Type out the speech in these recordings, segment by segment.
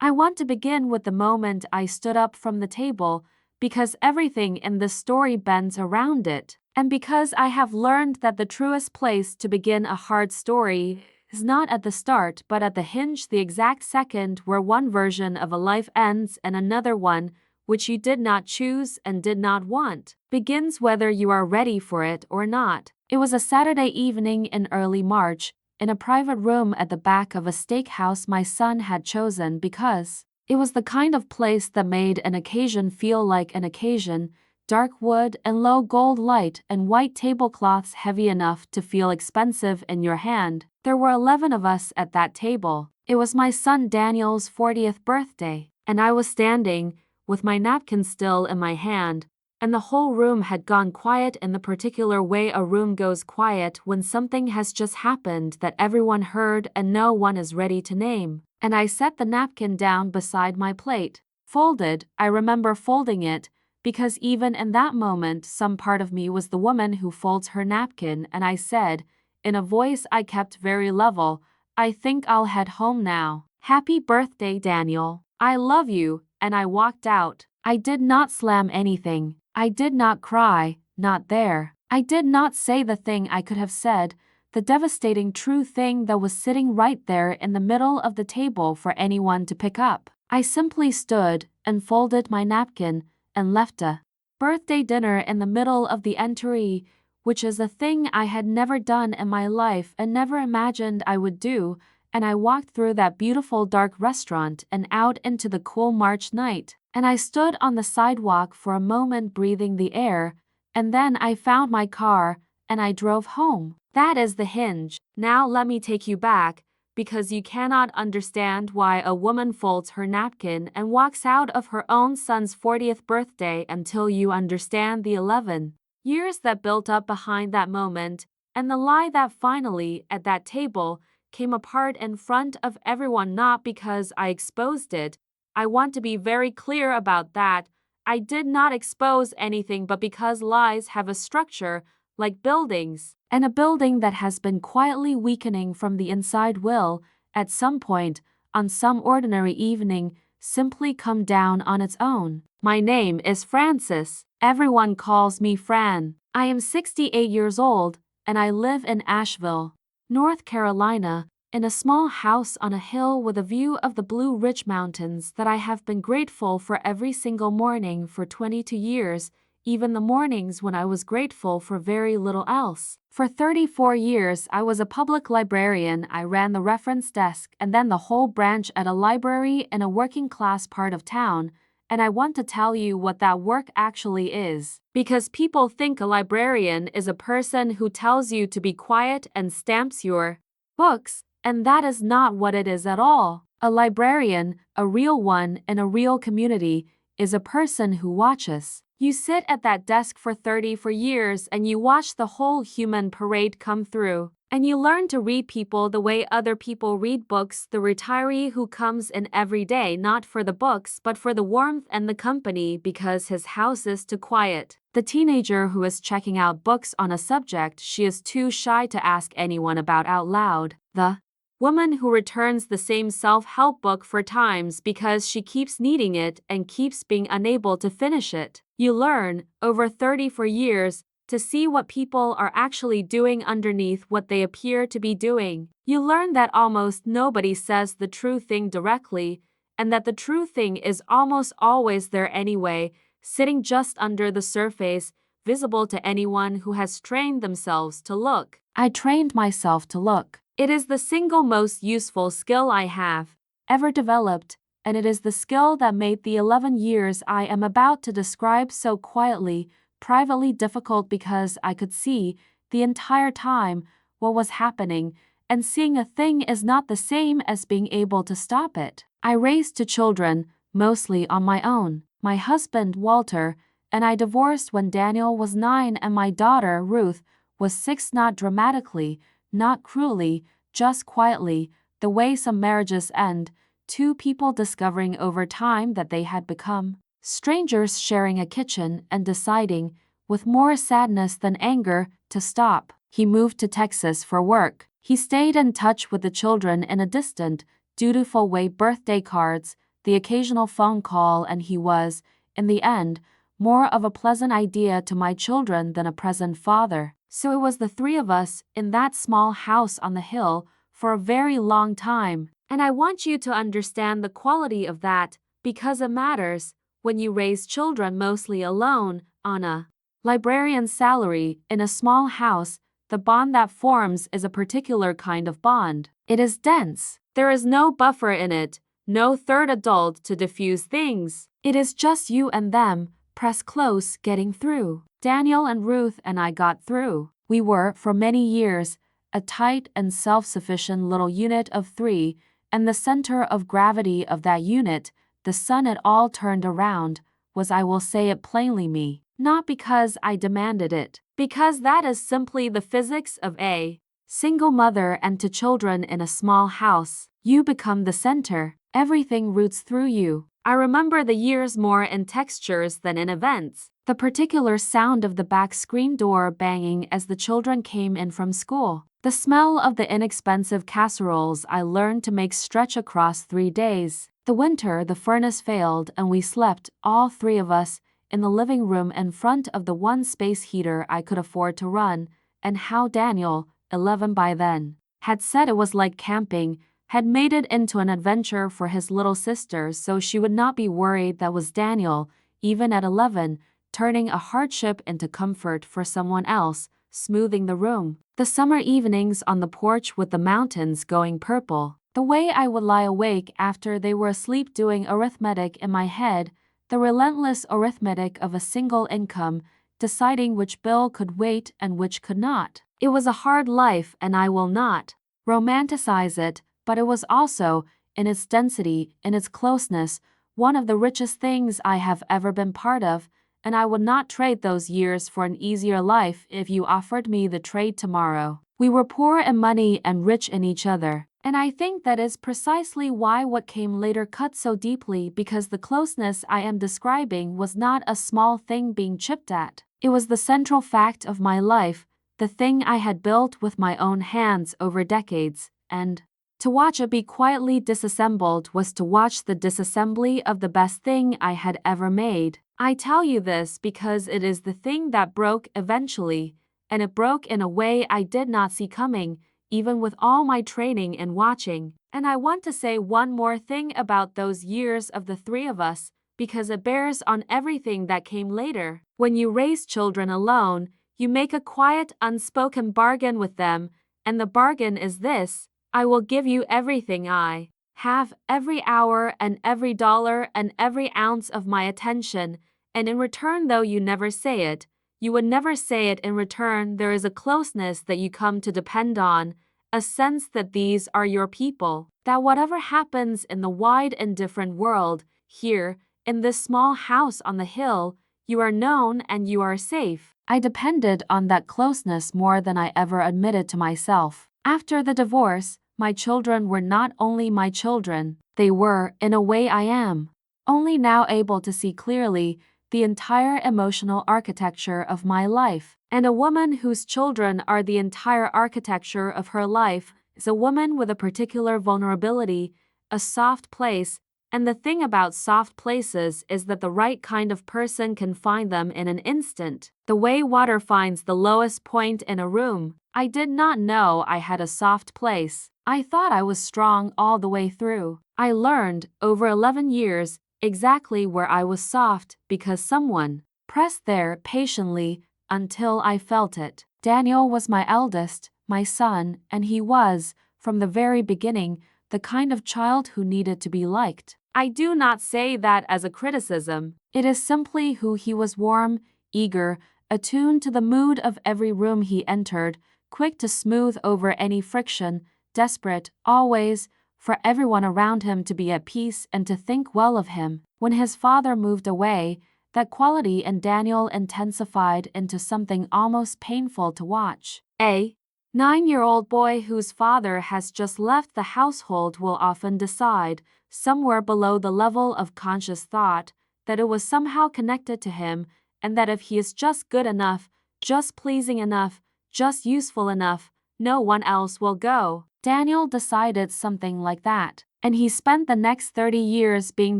I want to begin with the moment I stood up from the table, because everything in this story bends around it, and because I have learned that the truest place to begin a hard story is not at the start but at the hinge, the exact second where one version of a life ends and another one, which you did not choose and did not want, begins, whether you are ready for it or not. It was a Saturday evening in early March, in a private room at the back of a steakhouse my son had chosen because it was the kind of place that made an occasion feel like an occasion. Dark wood and low gold light and white tablecloths heavy enough to feel expensive in your hand. There were 11 of us at that table. It was my son Daniel's 40th birthday, and I was standing, with my napkin still in my hand, and the whole room had gone quiet in the particular way a room goes quiet when something has just happened that everyone heard and no one is ready to name. And I set the napkin down beside my plate. Folded, I remember folding it, because even in that moment some part of me was the woman who folds her napkin, and I said, in a voice I kept very level, "I think I'll head home now. Happy birthday, Daniel. I love you," and I walked out. I did not slam anything. I did not cry, not there. I did not say the thing I could have said, the devastating true thing that was sitting right there in the middle of the table for anyone to pick up. I simply stood and folded my napkin and left a birthday dinner in the middle of the entry, which is a thing I had never done in my life and never imagined I would do, and I walked through that beautiful dark restaurant and out into the cool March night, and I stood on the sidewalk for a moment breathing the air, and then I found my car, and I drove home. That is the hinge. Now let me take you back, because you cannot understand why a woman folds her napkin and walks out of her own son's 40th birthday until you understand the 11 years that built up behind that moment, and the lie that finally, at that table, came apart in front of everyone, not because I exposed it. I want to be very clear about that. I did not expose anything, but because lies have a structure, like buildings, and a building that has been quietly weakening from the inside will, at some point, on some ordinary evening, simply come down on its own. My name is Francis. Everyone calls me Fran. I am 68 years old, and I live in Asheville, North Carolina, in a small house on a hill with a view of the Blue Ridge Mountains that I have been grateful for every single morning for 22 years, even the mornings when I was grateful for very little else. For 34 years I was a public librarian. I ran the reference desk and then the whole branch at a library in a working-class part of town, and I want to tell you what that work actually is, because people think a librarian is a person who tells you to be quiet and stamps your books, and that is not what it is at all. A librarian, a real one in a real community, is a person who watches. You sit at that desk for 34 years and you watch the whole human parade come through. And you learn to read people the way other people read books, the retiree who comes in every day not for the books but for the warmth and the company because his house is too quiet. The teenager who is checking out books on a subject she is too shy to ask anyone about out loud. The woman who returns the same self-help book 4 times because she keeps needing it and keeps being unable to finish it. You learn, over 34 years, to see what people are actually doing underneath what they appear to be doing. You learn that almost nobody says the true thing directly, and that the true thing is almost always there anyway, sitting just under the surface, visible to anyone who has trained themselves to look. I trained myself to look. It is the single most useful skill I have ever developed, and it is the skill that made the 11 years I am about to describe so quietly, privately difficult, because I could see, the entire time, what was happening, and seeing a thing is not the same as being able to stop it. I raised 2 children, mostly on my own. My husband, Walter, and I divorced when Daniel was 9 and my daughter, Ruth, was 6, not dramatically, not cruelly, just quietly, the way some marriages end, 2 people discovering over time that they had become strangers, sharing a kitchen and deciding, with more sadness than anger, to stop. He moved to Texas for work. He stayed in touch with the children in a distant, dutiful way. Birthday cards, the occasional phone call, and he was, in the end, more of a pleasant idea to my children than a present father. So it was the three of us in that small house on the hill for a very long time. And I want you to understand the quality of that, because it matters when you raise children mostly alone, on a librarian's salary, in a small house. The bond that forms is a particular kind of bond. It is dense. There is no buffer in it, no third adult to diffuse things. It is just you and them, pressed close, getting through. Daniel and Ruth and I got through. We were, for many years, a tight and self-sufficient little unit of three, and the center of gravity of that unit, the sun it all turned around, was, I will say it plainly, me. Not because I demanded it, because that is simply the physics of a single mother and to children in a small house. You become the center. Everything roots through you. I remember the years more in textures than in events. The particular sound of the back screen door banging as the children came in from school. The smell of the inexpensive casseroles I learned to make stretch across 3 days. The winter the furnace failed and we slept, all three of us, in the living room in front of the one space heater I could afford to run, and how Daniel, 11 by then, had said it was like camping, had made it into an adventure for his little sister so she would not be worried. That was Daniel, even at 11, turning a hardship into comfort for someone else, smoothing the room. The summer evenings on the porch with the mountains going purple. The way I would lie awake after they were asleep doing arithmetic in my head, the relentless arithmetic of a single income, deciding which bill could wait and which could not. It was a hard life, and I will not romanticize it, but it was also, in its density, in its closeness, one of the richest things I have ever been part of, and I would not trade those years for an easier life if you offered me the trade tomorrow. We were poor in money and rich in each other, and I think that is precisely why what came later cut so deeply, because the closeness I am describing was not a small thing being chipped at. It was the central fact of my life, the thing I had built with my own hands over decades, and to watch it be quietly disassembled was to watch the disassembly of the best thing I had ever made. I tell you this because it is the thing that broke eventually, and it broke in a way I did not see coming, even with all my training and watching. And I want to say one more thing about those years of the three of us, because it bears on everything that came later. When you raise children alone, you make a quiet, unspoken bargain with them, and the bargain is this: I will give you everything I have, every hour and every dollar and every ounce of my attention, and in return, though you never say it, you would never say it in return, there is a closeness that you come to depend on, a sense that these are your people, that whatever happens in the wide and different world, here, in this small house on the hill, you are known and you are safe. I depended on that closeness more than I ever admitted to myself. After the divorce, my children were not only my children, they were, in a way I am, only now able to see clearly the entire emotional architecture of my life. And a woman whose children are the entire architecture of her life is a woman with a particular vulnerability, a soft place, and the thing about soft places is that the right kind of person can find them in an instant. The way water finds the lowest point in a room. I did not know I had a soft place. I thought I was strong all the way through. I learned, over 11 years, exactly where I was soft because someone pressed there patiently until I felt it. Daniel was my eldest, my son, and he was, from the very beginning, the kind of child who needed to be liked. I do not say that as a criticism. It is simply who he was: warm, eager, attuned to the mood of every room he entered, quick to smooth over any friction, desperate, always, for everyone around him to be at peace and to think well of him. When his father moved away, that quality in Daniel intensified into something almost painful to watch. A 9-year-old boy whose father has just left the household will often decide, somewhere below the level of conscious thought, that it was somehow connected to him, and that if he is just good enough, just pleasing enough, just useful enough, no one else will go. Daniel decided something like that. And he spent the next 30 years being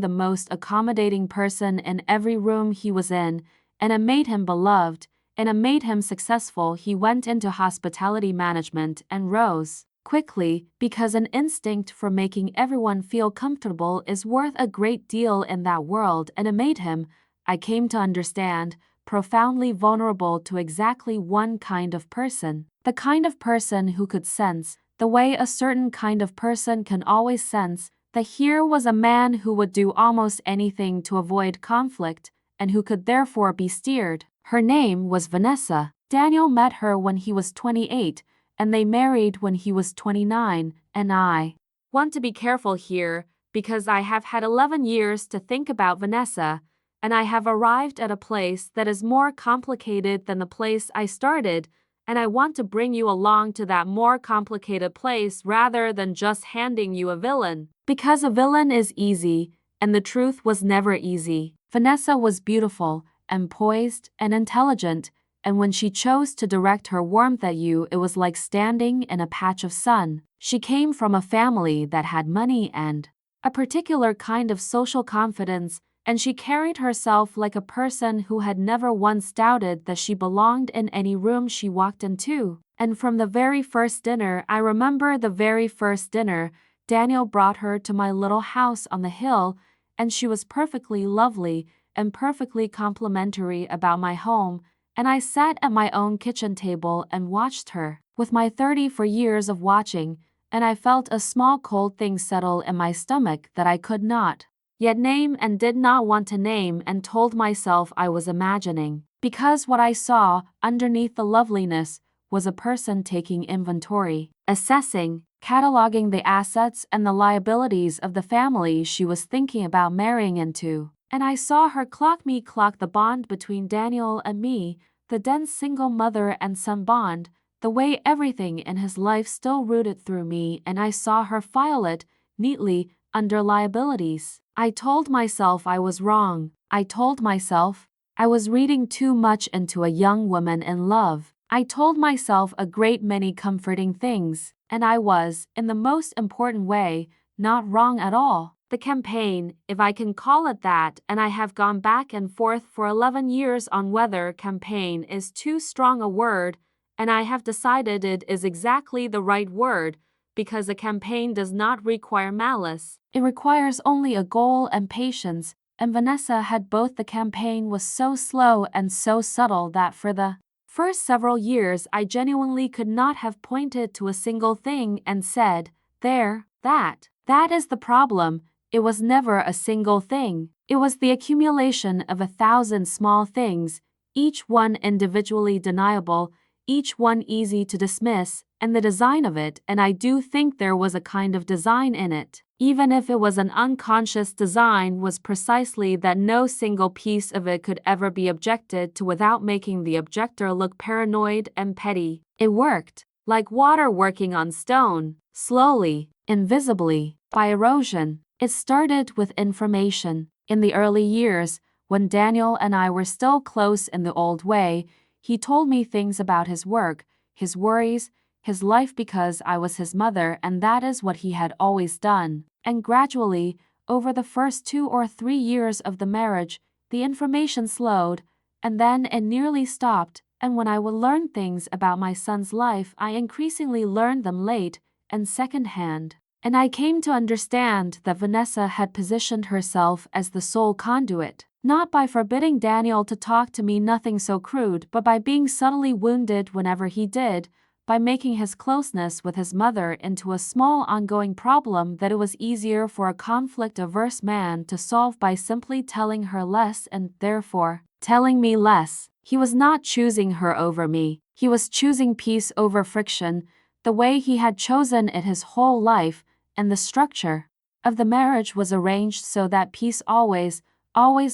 the most accommodating person in every room he was in, and it made him beloved, and it made him successful. He went into hospitality management and rose quickly because an instinct for making everyone feel comfortable is worth a great deal in that world, and it made him, I came to understand, profoundly vulnerable to exactly one kind of person. The kind of person who could sense, the way a certain kind of person can always sense, that here was a man who would do almost anything to avoid conflict, and who could therefore be steered. Her name was Vanessa. Daniel met her when he was 28, and they married when he was 29, and I want to be careful here, because I have had 11 years to think about Vanessa, and I have arrived at a place that is more complicated than the place I started, and I want to bring you along to that more complicated place rather than just handing you a villain. Because a villain is easy, and the truth was never easy. Vanessa was beautiful, and poised, and intelligent, and when she chose to direct her warmth at you, it was like standing in a patch of sun. She came from a family that had money and a particular kind of social confidence, and she carried herself like a person who had never once doubted that she belonged in any room she walked into. And from the very first dinner, I remember the very first dinner, Daniel brought her to my little house on the hill, and she was perfectly lovely and perfectly complimentary about my home, and I sat at my own kitchen table and watched her, with my 34 years of watching, and I felt a small cold thing settle in my stomach that I could not yet name and did not want to name, and told myself I was imagining, because what I saw underneath the loveliness was a person taking inventory, assessing, cataloging the assets and the liabilities of the family she was thinking about marrying into. And I saw her clock the bond between Daniel and me, the dense single mother and son bond, the way everything in his life still rooted through me, and I saw her file it neatly under liabilities. I told myself I was wrong. I told myself I was reading too much into a young woman in love. I told myself a great many comforting things, and I was, in the most important way, not wrong at all. The campaign, if I can call it that, and I have gone back and forth for 11 years on whether campaign is too strong a word, and I have decided it is exactly the right word, because a campaign does not require malice. It requires only a goal and patience, and Vanessa had both. The campaign was so slow and so subtle that for the first several years I genuinely could not have pointed to a single thing and said, there, that is the problem. It was never a single thing. It was the accumulation of 1,000 small things, each one individually deniable, each one easy to dismiss, and the design of it, and I do think there was a kind of design in it, even if it was an unconscious design, was precisely that no single piece of it could ever be objected to without making the objector look paranoid and petty. It worked, like water working on stone, slowly, invisibly, by erosion. It started with information. In the early years, when Daniel and I were still close in the old way, he told me things about his work, his worries, his life, because I was his mother, and that is what he had always done. And gradually, over the first 2 or 3 years of the marriage, the information slowed, and then it nearly stopped, and when I would learn things about my son's life, I increasingly learned them late and second-hand. And I came to understand that Vanessa had positioned herself as the sole conduit, not by forbidding Daniel to talk to me, nothing so crude, but by being subtly wounded whenever he did, by making his closeness with his mother into a small ongoing problem that it was easier for a conflict-averse man to solve by simply telling her less and, therefore, telling me less. He was not choosing her over me. He was choosing peace over friction, the way he had chosen it his whole life, and the structure of the marriage was arranged so that peace always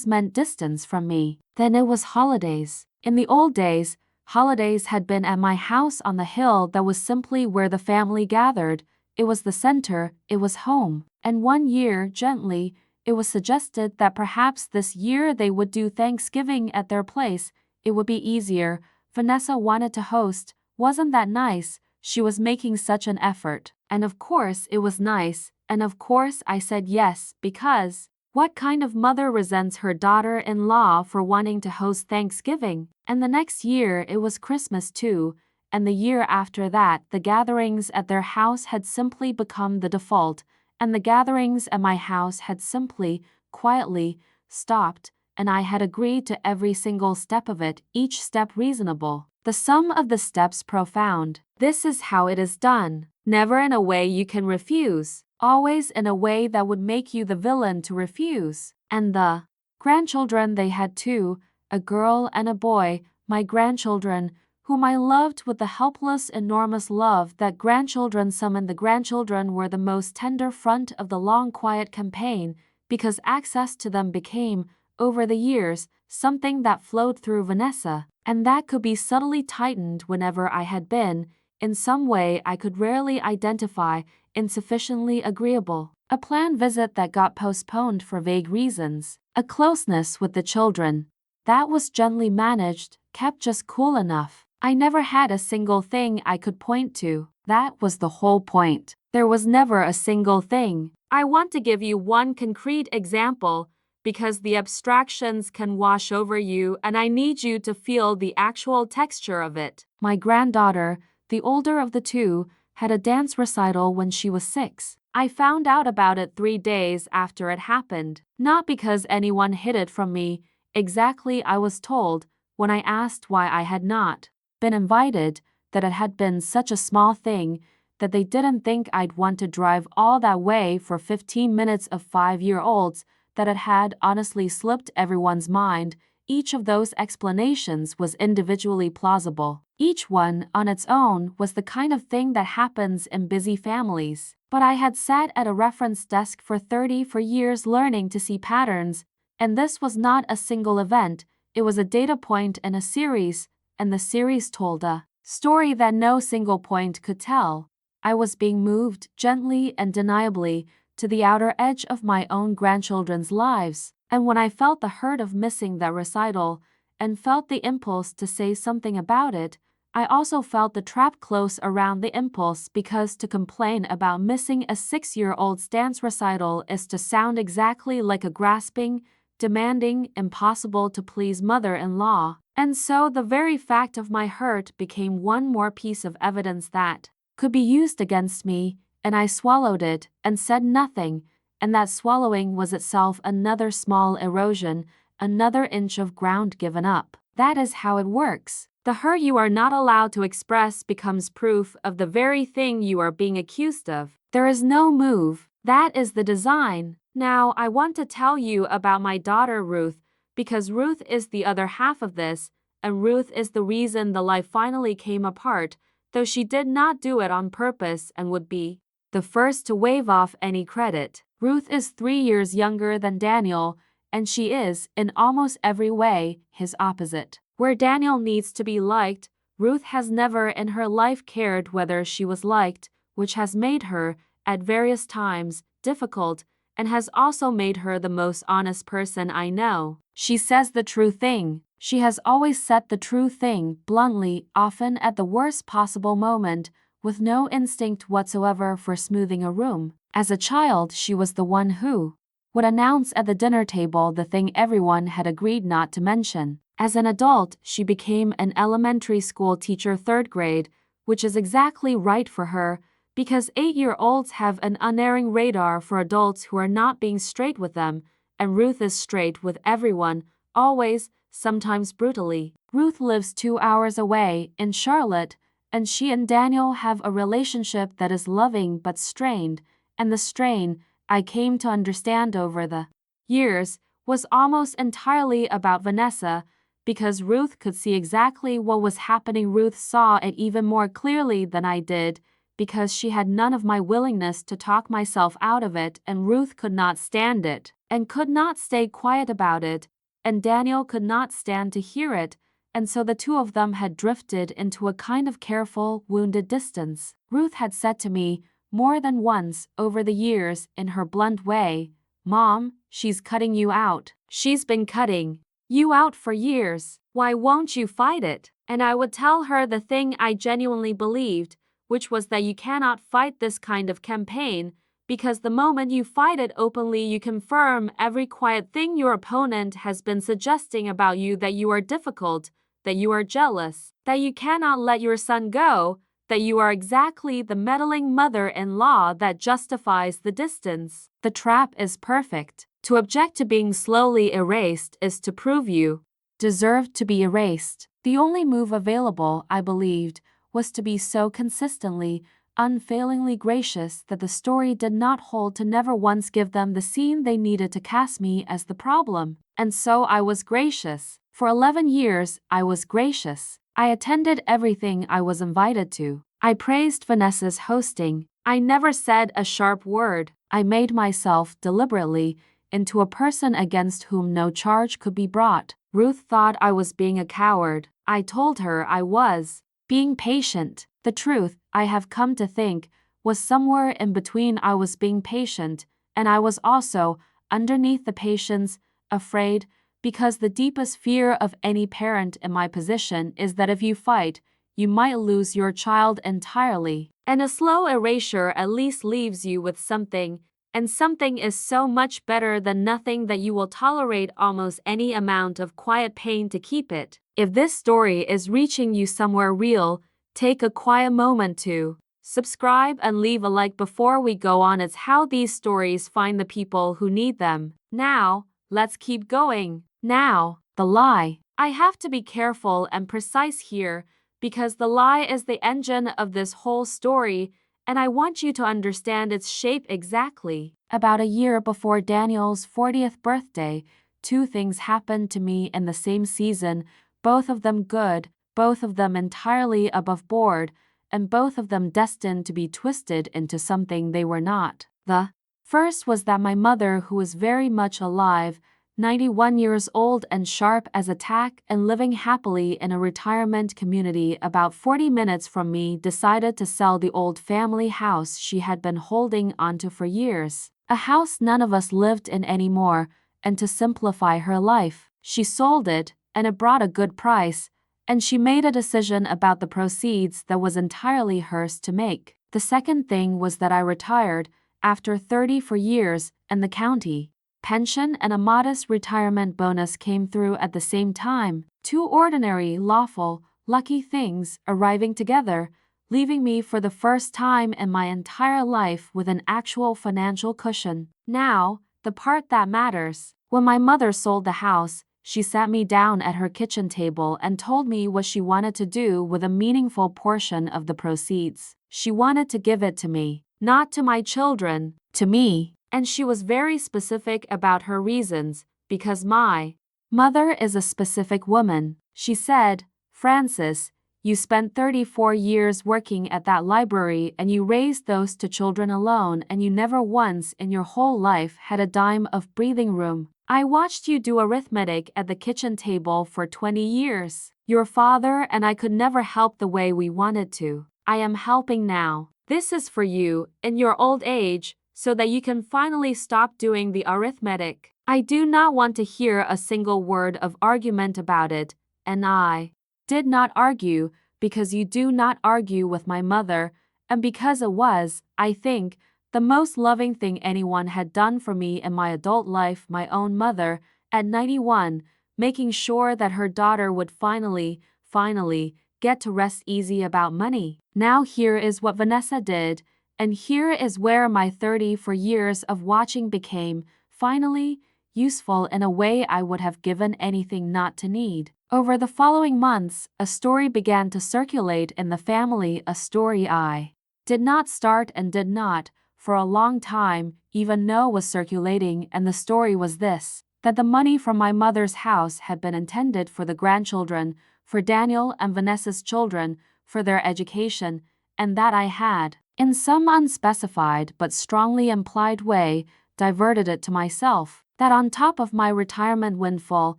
meant distance from me. Then it was holidays. In the old days, holidays had been at my house on the hill. That was simply where the family gathered. It was the center, it was home. And one year, gently, it was suggested that perhaps this year they would do Thanksgiving at their place. It would be easier. Vanessa wanted to host. Wasn't that nice? She was making such an effort. And of course it was nice, and of course I said yes, because what kind of mother resents her daughter-in-law for wanting to host Thanksgiving? And the next year it was Christmas too, and the year after that the gatherings at their house had simply become the default, and the gatherings at my house had simply, quietly, stopped, and I had agreed to every single step of it, each step reasonable, the sum of the steps profound. This is how it is done. Never in a way you can refuse, always in a way that would make you the villain to refuse. And the grandchildren they had too, a girl and a boy, my grandchildren, whom I loved with the helpless, enormous love that grandchildren summon. The grandchildren were the most tender front of the long, quiet campaign, because access to them became, over the years, something that flowed through Vanessa, and that could be subtly tightened whenever I had been, in some way I could rarely identify, insufficiently agreeable. A planned visit that got postponed for vague reasons. A closeness with the children that was gently managed, kept just cool enough. I never had a single thing I could point to. That was the whole point. There was never a single thing. I want to give you one concrete example, because the abstractions can wash over you and I need you to feel the actual texture of it. My granddaughter, the older of the two, had a dance recital when she was 6. I found out about it 3 days after it happened, not because anyone hid it from me. Exactly, I was told, when I asked why I had not been invited, that it had been such a small thing, that they didn't think I'd want to drive all that way for 15 minutes of 5-year-olds, that it had honestly slipped everyone's mind. Each of those explanations was individually plausible. Each one, on its own, was the kind of thing that happens in busy families. But I had sat at a reference desk for 30 years learning to see patterns, and this was not a single event, it was a data point in a series, and the series told a story that no single point could tell. I was being moved, gently and deniably, to the outer edge of my own grandchildren's lives, and when I felt the hurt of missing that recital, and felt the impulse to say something about it, I also felt the trap close around the impulse, because to complain about missing a 6-year-old's dance recital is to sound exactly like a grasping, demanding, impossible-to-please mother-in-law. And so the very fact of my hurt became one more piece of evidence that could be used against me, and I swallowed it and said nothing, and that swallowing was itself another small erosion, another inch of ground given up. That is how it works. The hurt you are not allowed to express becomes proof of the very thing you are being accused of. There is no move. That is the design. Now, I want to tell you about my daughter Ruth, because Ruth is the other half of this, and Ruth is the reason the life finally came apart, though she did not do it on purpose and would be the first to wave off any credit. Ruth is 3 years younger than Daniel, and she is, in almost every way, his opposite. Where Daniel needs to be liked, Ruth has never in her life cared whether she was liked, which has made her, at various times, difficult, and has also made her the most honest person I know. She says the true thing. She has always said the true thing, bluntly, often at the worst possible moment, with no instinct whatsoever for smoothing a room. As a child, she was the one who would announce at the dinner table the thing everyone had agreed not to mention. As an adult, she became an elementary school teacher 3rd grade, which is exactly right for her, because 8-year-olds have an unerring radar for adults who are not being straight with them, and Ruth is straight with everyone, always, sometimes brutally. Ruth lives 2 hours away, in Charlotte, and she and Daniel have a relationship that is loving but strained, and the strain, I came to understand over the years, was almost entirely about Vanessa, because Ruth could see exactly what was happening. Ruth saw it even more clearly than I did, because she had none of my willingness to talk myself out of it, and Ruth could not stand it, and could not stay quiet about it, and Daniel could not stand to hear it, and so the two of them had drifted into a kind of careful, wounded distance. Ruth had said to me, more than once, over the years, in her blunt way, "Mom, she's cutting you out. She's been cutting you out for years. Why won't you fight it?" And I would tell her the thing I genuinely believed, which was that you cannot fight this kind of campaign, because the moment you fight it openly, you confirm every quiet thing your opponent has been suggesting about you: that you are difficult, that you are jealous, that you cannot let your son go, that you are exactly the meddling mother-in-law that justifies the distance. The trap is perfect. To object to being slowly erased is to prove you deserved to be erased. The only move available, I believed, was to be so consistently, unfailingly gracious that the story did not hold to never once give them the scene they needed to cast me as the problem. And so I was gracious. For 11 years, I was gracious. I attended everything I was invited to. I praised Vanessa's hosting. I never said a sharp word. I made myself deliberately into a person against whom no charge could be brought. Ruth thought I was being a coward. I told her I was being patient. The truth, I have come to think, was somewhere in between. I was being patient, and I was also, underneath the patience, afraid, because the deepest fear of any parent in my position is that if you fight, you might lose your child entirely. And a slow erasure at least leaves you with something, and something is so much better than nothing that you will tolerate almost any amount of quiet pain to keep it. If this story is reaching you somewhere real, take a quiet moment to subscribe and leave a like before we go on. It's how these stories find the people who need them. Now, let's keep going. Now, the lie. I have to be careful and precise here because the lie is the engine of this whole story, and I want you to understand its shape exactly. About a year before Daniel's 40th birthday, two things happened to me in the same season, both of them good, both of them entirely above board, and both of them destined to be twisted into something they were not. The first was that my mother, who was very much alive, 91 years old and sharp as a tack and living happily in a retirement community about 40 minutes from me, decided to sell the old family house she had been holding onto for years, a house none of us lived in anymore, and to simplify her life, she sold it, and it brought a good price, and she made a decision about the proceeds that was entirely hers to make. The second thing was that I retired, after 34 years, and the county pension and a modest retirement bonus came through at the same time. Two ordinary, lawful, lucky things arriving together, leaving me for the first time in my entire life with an actual financial cushion. Now, the part that matters. When my mother sold the house, she sat me down at her kitchen table and told me what she wanted to do with a meaningful portion of the proceeds. She wanted to give it to me, not to my children, to me. And she was very specific about her reasons, because my mother is a specific woman. She said, "Francis, you spent 34 years working at that library and you raised those two children alone, and you never once in your whole life had a dime of breathing room. I watched you do arithmetic at the kitchen table for 20 years. Your father and I could never help the way we wanted to. I am helping now. This is for you, in your old age, so that you can finally stop doing the arithmetic. I do not want to hear a single word of argument about it," and I did not argue, because you do not argue with my mother, and because it was, I think, the most loving thing anyone had done for me in my adult life. My own mother, at 91, making sure that her daughter would finally get to rest easy about money. Now here is what Vanessa did, and here is where my 34 years of watching became, finally, useful in a way I would have given anything not to need. Over the following months, a story began to circulate in the family, a story I did not start and did not, for a long time, even know was circulating, and the story was this: that the money from my mother's house had been intended for the grandchildren, for Daniel and Vanessa's children, for their education, and that I had, in some unspecified but strongly implied way, diverted it to myself, that on top of my retirement windfall,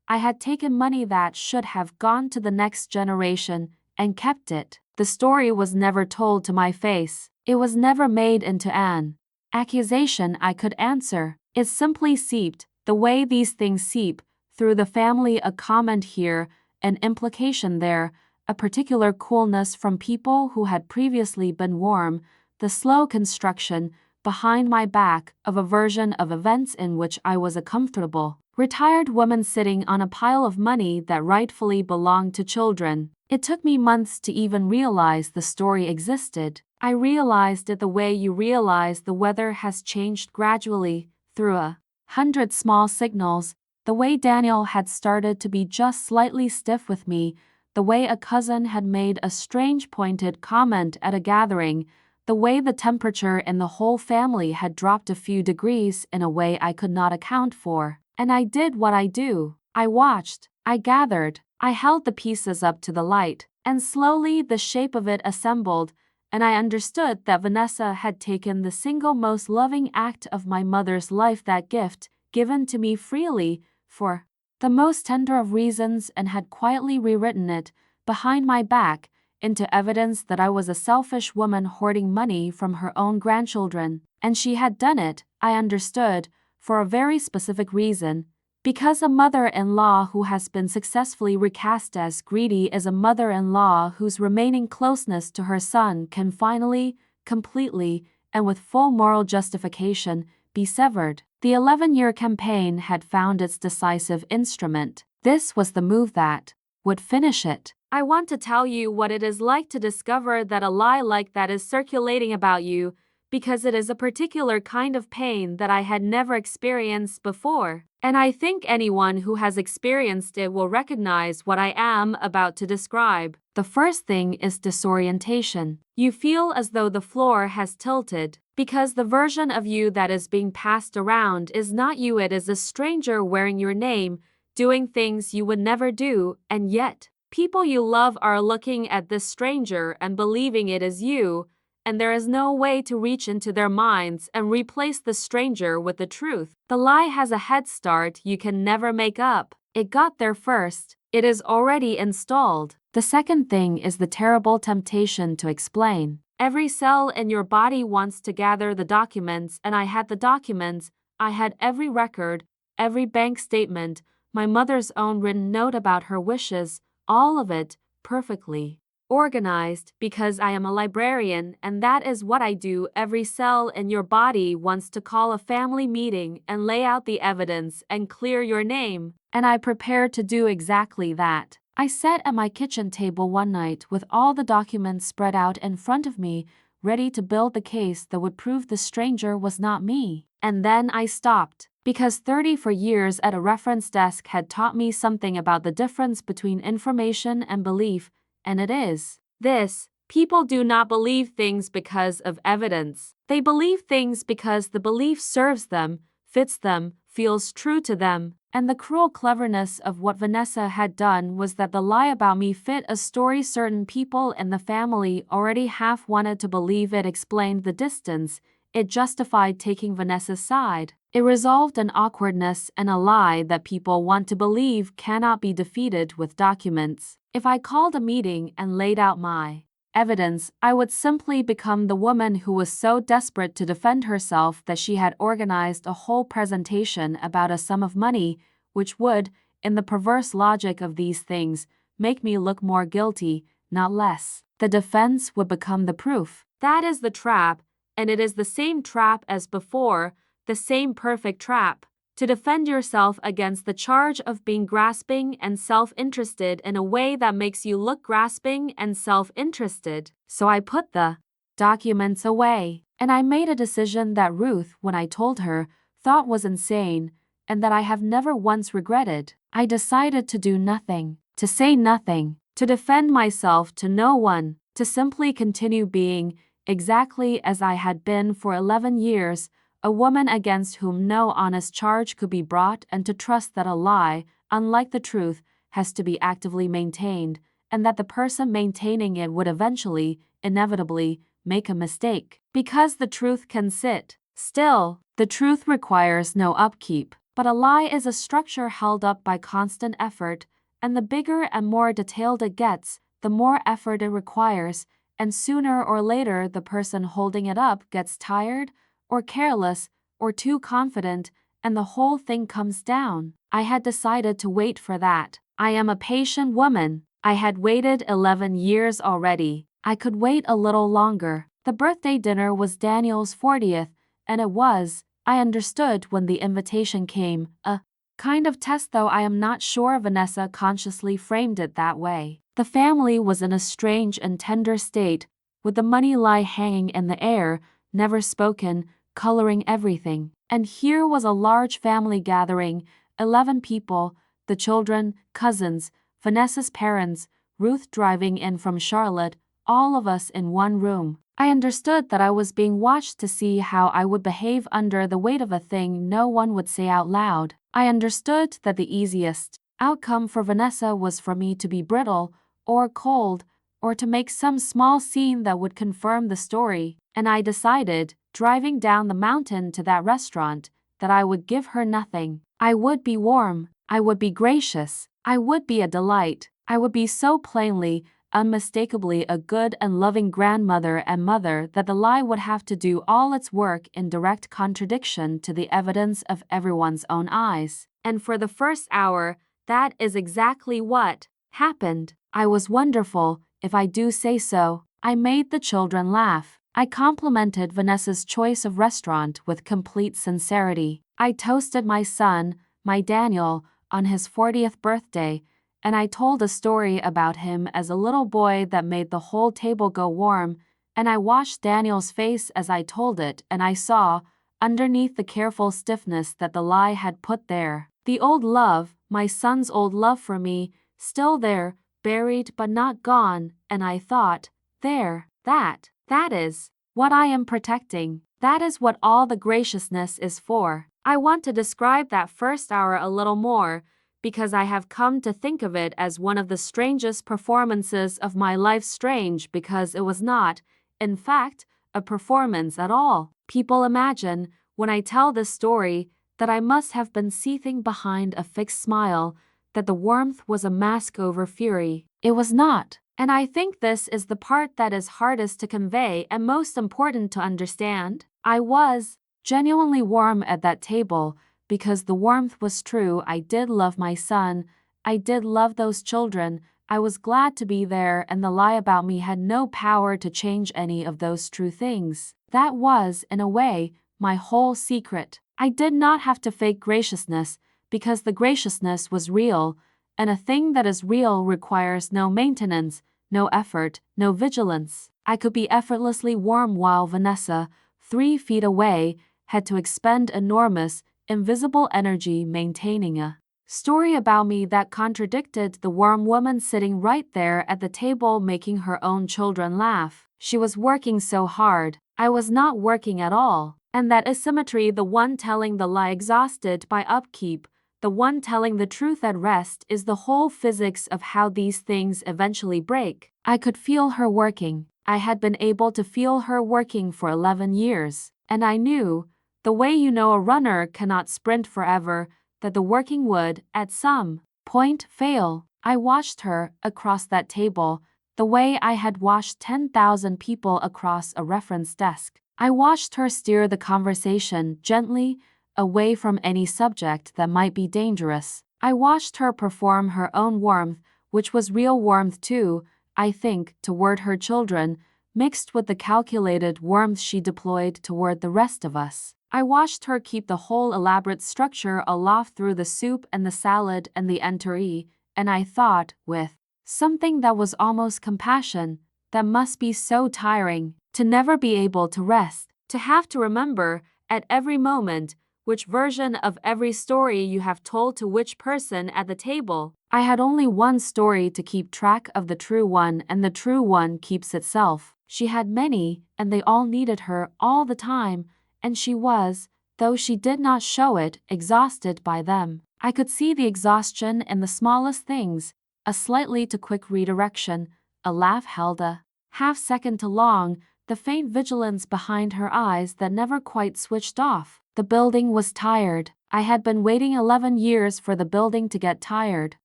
I had taken money that should have gone to the next generation and kept it. The story was never told to my face. It was never made into an accusation I could answer. It simply seeped, the way these things seep, through the family, a comment here, an implication there, a particular coolness from people who had previously been warm, the slow construction, behind my back, of a version of events in which I was a comfortable, retired woman sitting on a pile of money that rightfully belonged to children. It took me months to even realize the story existed. I realized it the way you realize the weather has changed gradually, through 100 small signals, the way Daniel had started to be just slightly stiff with me, the way a cousin had made a strange pointed comment at a gathering, the way the temperature in the whole family had dropped a few degrees in a way I could not account for. And I did what I do. I watched, I gathered, I held the pieces up to the light, and slowly the shape of it assembled, and I understood that Vanessa had taken the single most loving act of my mother's life, that gift, given to me freely, for the most tender of reasons, and had quietly rewritten it, behind my back, into evidence that I was a selfish woman hoarding money from her own grandchildren. And she had done it, I understood, for a very specific reason, because a mother-in-law who has been successfully recast as greedy is a mother-in-law whose remaining closeness to her son can finally, completely, and with full moral justification, be severed. The 11-year campaign had found its decisive instrument. This was the move that would finish it. I want to tell you what it is like to discover that a lie like that is circulating about you, because it is a particular kind of pain that I had never experienced before. And I think anyone who has experienced it will recognize what I am about to describe. The first thing is disorientation. You feel as though the floor has tilted, because the version of you that is being passed around is not you. It is a stranger wearing your name, doing things you would never do, and yet, people you love are looking at this stranger and believing it is you, and there is no way to reach into their minds and replace the stranger with the truth. The lie has a head start you can never make up. It got there first. It is already installed. The second thing is the terrible temptation to explain. Every cell in your body wants to gather the documents, and I had the documents. I had every record, every bank statement, my mother's own written note about her wishes, all of it, perfectly organized, because I am a librarian, and that is what I do. Every cell in your body wants to call a family meeting and lay out the evidence and clear your name, and I prepared to do exactly that. I sat at my kitchen table one night with all the documents spread out in front of me, ready to build the case that would prove the stranger was not me. And then I stopped, because 34 years at a reference desk had taught me something about the difference between information and belief, and it is this: people do not believe things because of evidence. They believe things because the belief serves them, fits them, feels true to them. And the cruel cleverness of what Vanessa had done was that the lie about me fit a story certain people in the family already half wanted to believe. It explained the distance. It justified taking Vanessa's side. It resolved an awkwardness and a lie that people want to believe cannot be defeated with documents. If I called a meeting and laid out my evidence, I would simply become the woman who was so desperate to defend herself that she had organized a whole presentation about a sum of money, which would, in the perverse logic of these things, make me look more guilty, not less. The defense would become the proof. That is the trap, and it is the same trap as before, the same perfect trap. To defend yourself against the charge of being grasping and self-interested in a way that makes you look grasping and self-interested. So I put the documents away, and I made a decision that Ruth, when I told her, thought was insane, and that I have never once regretted. I decided to do nothing, to say nothing, to defend myself to no one, to simply continue being, exactly as I had been for 11 years, a woman against whom no honest charge could be brought, and to trust that a lie, unlike the truth, has to be actively maintained, and that the person maintaining it would eventually, inevitably, make a mistake. Because the truth can sit still, the truth requires no upkeep, but a lie is a structure held up by constant effort, and the bigger and more detailed it gets, the more effort it requires, and sooner or later the person holding it up gets tired, or careless, or too confident, and the whole thing comes down. I had decided to wait for that. I am a patient woman. I had waited 11 years already. I could wait a little longer. The birthday dinner was Daniel's 40th, and it was. I understood when the invitation came, a kind of test, though I am not sure Vanessa consciously framed it that way. The family was in a strange and tender state, with the money lie hanging in the air, never spoken, coloring everything. And here was a large family gathering, 11 people, the children, cousins, Vanessa's parents, Ruth driving in from Charlotte, all of us in one room. I understood that I was being watched to see how I would behave under the weight of a thing no one would say out loud. I understood that the easiest outcome for Vanessa was for me to be brittle, or cold, or to make some small scene that would confirm the story, and I decided, driving down the mountain to that restaurant, that I would give her nothing. I would be warm, I would be gracious, I would be a delight, I would be so plainly, unmistakably a good and loving grandmother and mother that the lie would have to do all its work in direct contradiction to the evidence of everyone's own eyes. And for the first hour, that is exactly what happened. I was wonderful, if I do say so. I made the children laugh. I complimented Vanessa's choice of restaurant with complete sincerity. I toasted my son, my Daniel, on his 40th birthday, and I told a story about him as a little boy that made the whole table go warm, and I watched Daniel's face as I told it, and I saw, underneath the careful stiffness that the lie had put there, the old love, my son's old love for me, still there, buried but not gone, and I thought, there, that is what I am protecting. That is what all the graciousness is for. I want to describe that first hour a little more, because I have come to think of it as one of the strangest performances of my life. Strange because it was not, in fact, a performance at all. People imagine, when I tell this story, that I must have been seething behind a fixed smile, that the warmth was a mask over fury. It was not. And I think this is the part that is hardest to convey and most important to understand. I was genuinely warm at that table, because the warmth was true. I did love my son. I did love those children. I was glad to be there, and the lie about me had no power to change any of those true things. That was, in a way, my whole secret. I did not have to fake graciousness, because the graciousness was real, and a thing that is real requires no maintenance, no effort, no vigilance. I could be effortlessly warm while Vanessa, 3 feet away, had to expend enormous, invisible energy maintaining a story about me that contradicted the warm woman sitting right there at the table making her own children laugh. She was working so hard. I was not working at all. And that asymmetry, the one telling the lie exhausted by upkeep, the one telling the truth at rest, is the whole physics of how these things eventually break. I could feel her working. I had been able to feel her working for 11 years. And I knew, the way you know a runner cannot sprint forever, that the working would, at some point, fail. I watched her, across that table, the way I had watched 10,000 people across a reference desk. I watched her steer the conversation gently, away from any subject that might be dangerous. I watched her perform her own warmth, which was real warmth too, I think, toward her children, mixed with the calculated warmth she deployed toward the rest of us. I watched her keep the whole elaborate structure aloft through the soup and the salad and the entrée, and I thought, with something that was almost compassion, that must be so tiring, to never be able to rest, to have to remember, at every moment, which version of every story you have told to which person at the table. I had only one story to keep track of, the true one, and the true one keeps itself. She had many, and they all needed her all the time, and she was, though she did not show it, exhausted by them. I could see the exhaustion in the smallest things, a slightly too quick redirection, a laugh held a half-second too long, the faint vigilance behind her eyes that never quite switched off. The building was tired. I had been waiting 11 years for the building to get tired,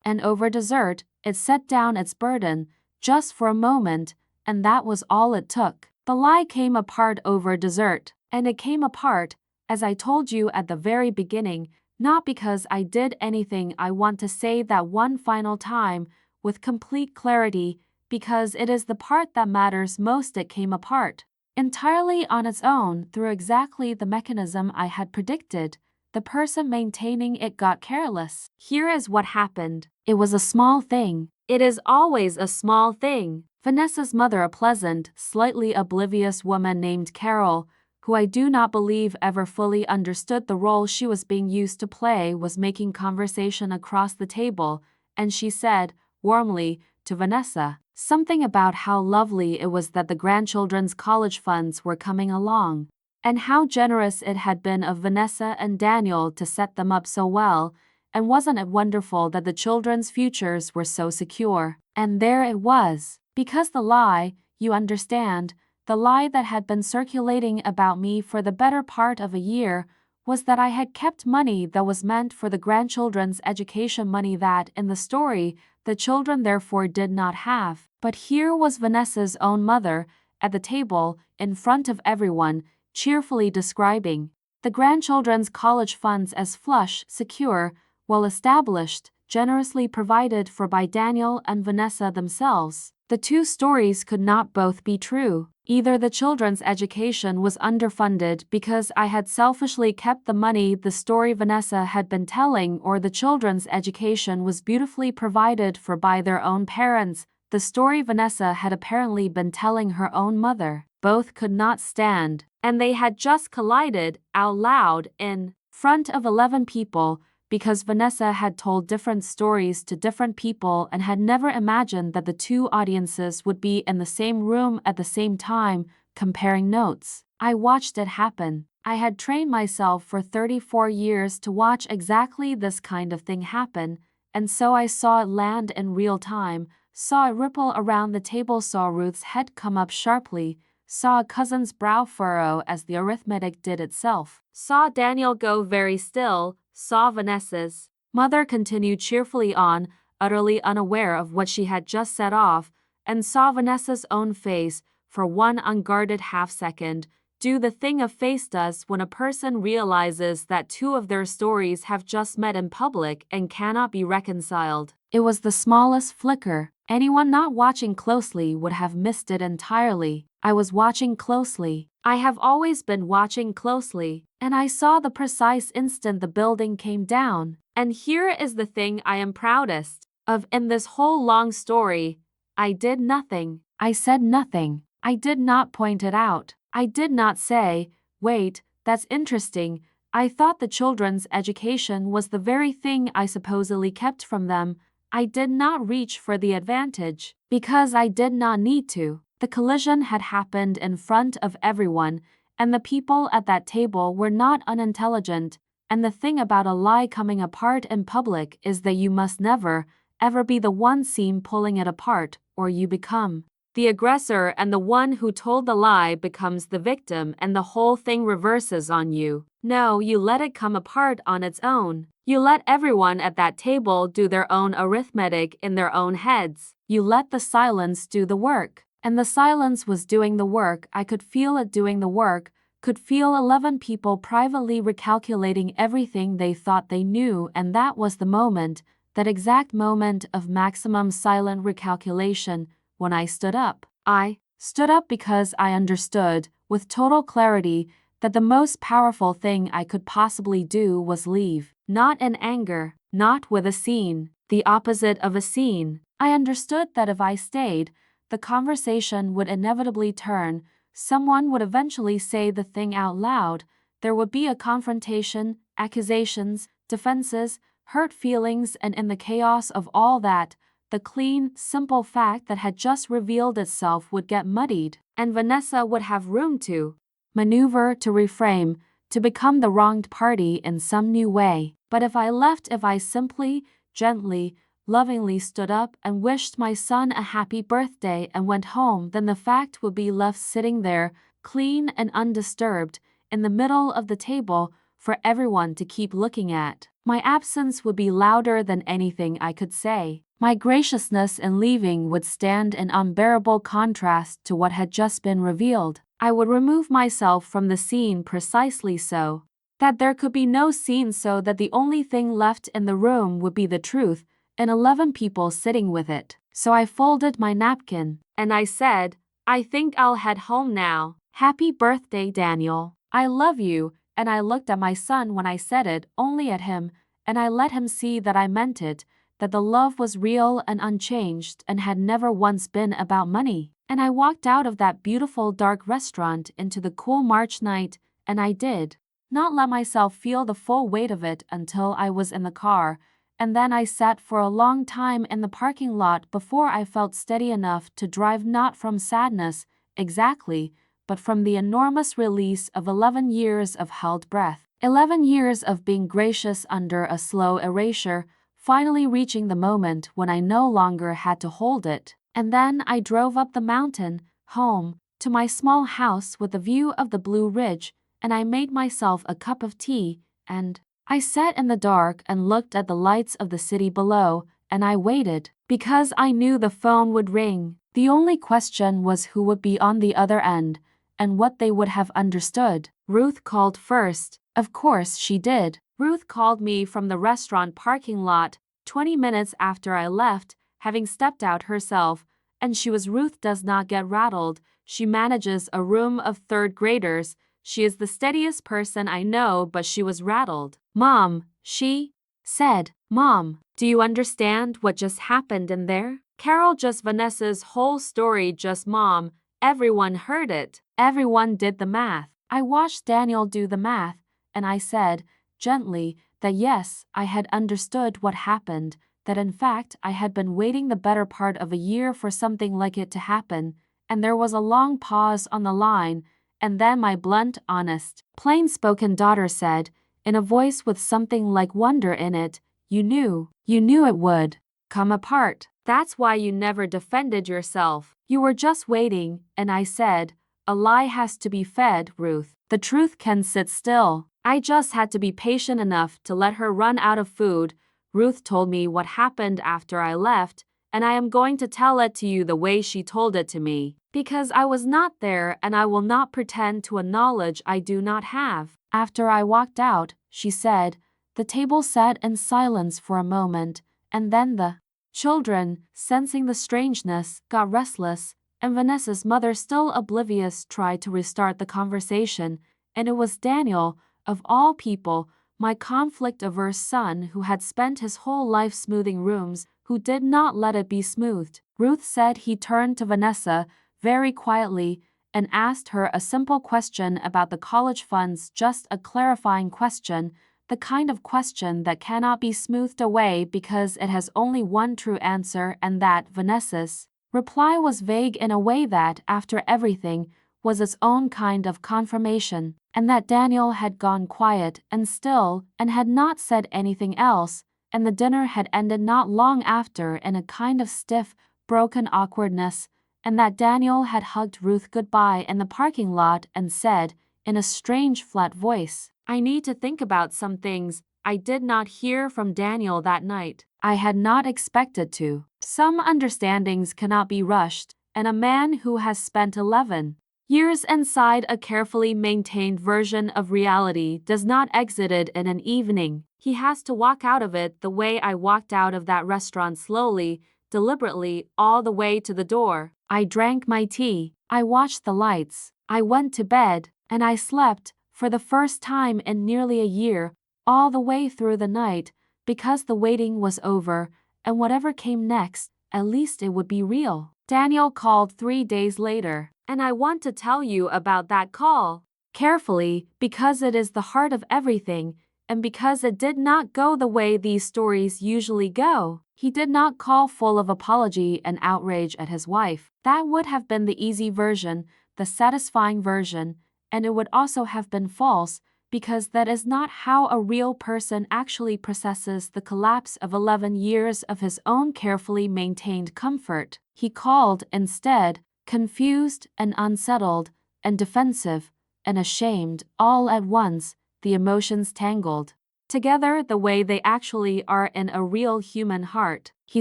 and over dessert, it set down its burden, just for a moment, and that was all it took. The lie came apart over dessert, and it came apart, as I told you at the very beginning, not because I did anything. I want to say that one final time, with complete clarity, because it is the part that matters most. It came apart entirely on its own through exactly the mechanism I had predicted. The person maintaining it got careless. Here is what happened. It was a small thing. It is always a small thing. Vanessa's mother, a pleasant, slightly oblivious woman named Carol, who I do not believe ever fully understood the role she was being used to play, was making conversation across the table, and she said, warmly, to Vanessa, something about how lovely it was that the grandchildren's college funds were coming along, and how generous it had been of Vanessa and Daniel to set them up so well, and wasn't it wonderful that the children's futures were so secure? And there it was. Because the lie, you understand, the lie that had been circulating about me for the better part of a year, was that I had kept money that was meant for the grandchildren's education, money that, in the story, the children therefore did not have. But here was Vanessa's own mother, at the table, in front of everyone, cheerfully describing the grandchildren's college funds as flush, secure, well established, generously provided for by Daniel and Vanessa themselves. The two stories could not both be true. Either the children's education was underfunded because I had selfishly kept the money the story Vanessa had been telling, or the children's education was beautifully provided for by their own parents, the story Vanessa had apparently been telling her own mother. Both could not stand, and they had just collided out loud in front of 11 people, because Vanessa had told different stories to different people and had never imagined that the two audiences would be in the same room at the same time, comparing notes. I watched it happen. I had trained myself for 34 years to watch exactly this kind of thing happen, and so I saw it land in real time, saw it ripple around the table, saw Ruth's head come up sharply, saw a cousin's brow furrow as the arithmetic did itself, saw Daniel go very still, saw Vanessa's mother continue cheerfully on, utterly unaware of what she had just set off, and saw Vanessa's own face, for one unguarded half-second, do the thing a face does when a person realizes that two of their stories have just met in public and cannot be reconciled. It was the smallest flicker. Anyone not watching closely would have missed it entirely. I was watching closely. I have always been watching closely, and I saw the precise instant the building came down. And here is the thing I am proudest of in this whole long story. I did nothing. I said nothing. I did not point it out. I did not say, wait, that's interesting. I thought the children's education was the very thing I supposedly kept from them. I did not reach for the advantage, because I did not need to. The collision had happened in front of everyone, and the people at that table were not unintelligent, and the thing about a lie coming apart in public is that you must never, ever be the one seen pulling it apart, or you become the aggressor, and the one who told the lie becomes the victim, and the whole thing reverses on you. No, you let it come apart on its own. You let everyone at that table do their own arithmetic in their own heads. You let the silence do the work. And the silence was doing the work. I could feel it doing the work, could feel 11 people privately recalculating everything they thought they knew, and that was the moment, that exact moment of maximum silent recalculation, when I stood up. I stood up because I understood, with total clarity, that the most powerful thing I could possibly do was leave. Not in anger, not with a scene, the opposite of a scene. I understood that if I stayed, the conversation would inevitably turn, someone would eventually say the thing out loud, there would be a confrontation, accusations, defenses, hurt feelings, and in the chaos of all that, the clean, simple fact that had just revealed itself would get muddied, and Vanessa would have room to maneuver, to reframe, to become the wronged party in some new way. But if I left, if I simply, gently, lovingly stood up and wished my son a happy birthday and went home, then the fact would be left sitting there, clean and undisturbed, in the middle of the table, for everyone to keep looking at. My absence would be louder than anything I could say. My graciousness in leaving would stand in unbearable contrast to what had just been revealed. I would remove myself from the scene precisely so that there could be no scene, so that the only thing left in the room would be the truth, and 11 people sitting with it. So I folded my napkin, and I said, I think I'll head home now. Happy birthday, Daniel. I love you, and I looked at my son when I said it, only at him, and I let him see that I meant it, that the love was real and unchanged and had never once been about money. And I walked out of that beautiful dark restaurant into the cool March night, and I did not let myself feel the full weight of it until I was in the car, and then I sat for a long time in the parking lot before I felt steady enough to drive, not from sadness, exactly, but from the enormous release of 11 years of held breath. 11 years of being gracious under a slow erasure, finally reaching the moment when I no longer had to hold it. And then I drove up the mountain, home, to my small house with a view of the Blue Ridge, and I made myself a cup of tea, and I sat in the dark and looked at the lights of the city below, and I waited, because I knew the phone would ring. The only question was who would be on the other end, and what they would have understood. Ruth called first. Of course she did. Ruth called me from the restaurant parking lot 20 minutes after I left, having stepped out herself, and she was Ruth does not get rattled. She manages a room of third graders. She is the steadiest person I know, but she was rattled. Mom, she said, Mom, do you understand what just happened in there? Carol, just Vanessa's whole story, just Mom. Everyone heard it. Everyone did the math. I watched Daniel do the math, and I said, gently, that yes, I had understood what happened, that in fact I had been waiting the better part of a year for something like it to happen, and there was a long pause on the line, and then my blunt, honest, plain-spoken daughter said, in a voice with something like wonder in it, you knew it would come apart. That's why you never defended yourself. You were just waiting, and I said, a lie has to be fed, Ruth. The truth can sit still. I just had to be patient enough to let her run out of food. Ruth told me what happened after I left, and I am going to tell it to you the way she told it to me, because I was not there and I will not pretend to a knowledge I do not have. After I walked out, she said, the table sat in silence for a moment, and then the children, sensing the strangeness, got restless, and Vanessa's mother, still oblivious, tried to restart the conversation, and it was Daniel, of all people, my conflict-averse son who had spent his whole life smoothing rooms, who did not let it be smoothed. Ruth said he turned to Vanessa very quietly and asked her a simple question about the college funds, just a clarifying question, the kind of question that cannot be smoothed away because it has only one true answer, and that Vanessa's reply was vague in a way that, after everything, was its own kind of confirmation, and that Daniel had gone quiet and still and had not said anything else, and the dinner had ended not long after in a kind of stiff, broken awkwardness, and that Daniel had hugged Ruth goodbye in the parking lot and said, in a strange flat voice, I need to think about some things. I did not hear from Daniel that night. I had not expected to. Some understandings cannot be rushed, and a man who has spent 11 years inside a carefully maintained version of reality does not exit it in an evening. He has to walk out of it the way I walked out of that restaurant, slowly, deliberately, all the way to the door. I drank my tea. I watched the lights. I went to bed, and I slept, for the first time in nearly a year, all the way through the night, because the waiting was over, and whatever came next, at least it would be real. Daniel called 3 days later, and I want to tell you about that call carefully, because it is the heart of everything, and because it did not go the way these stories usually go. He did not call full of apology and outrage at his wife. That would have been the easy version, the satisfying version, and it would also have been false, because that is not how a real person actually processes the collapse of 11 years of his own carefully maintained comfort. He called, instead, confused and unsettled and defensive and ashamed, all at once, the emotions tangled together the way they actually are in a real human heart. He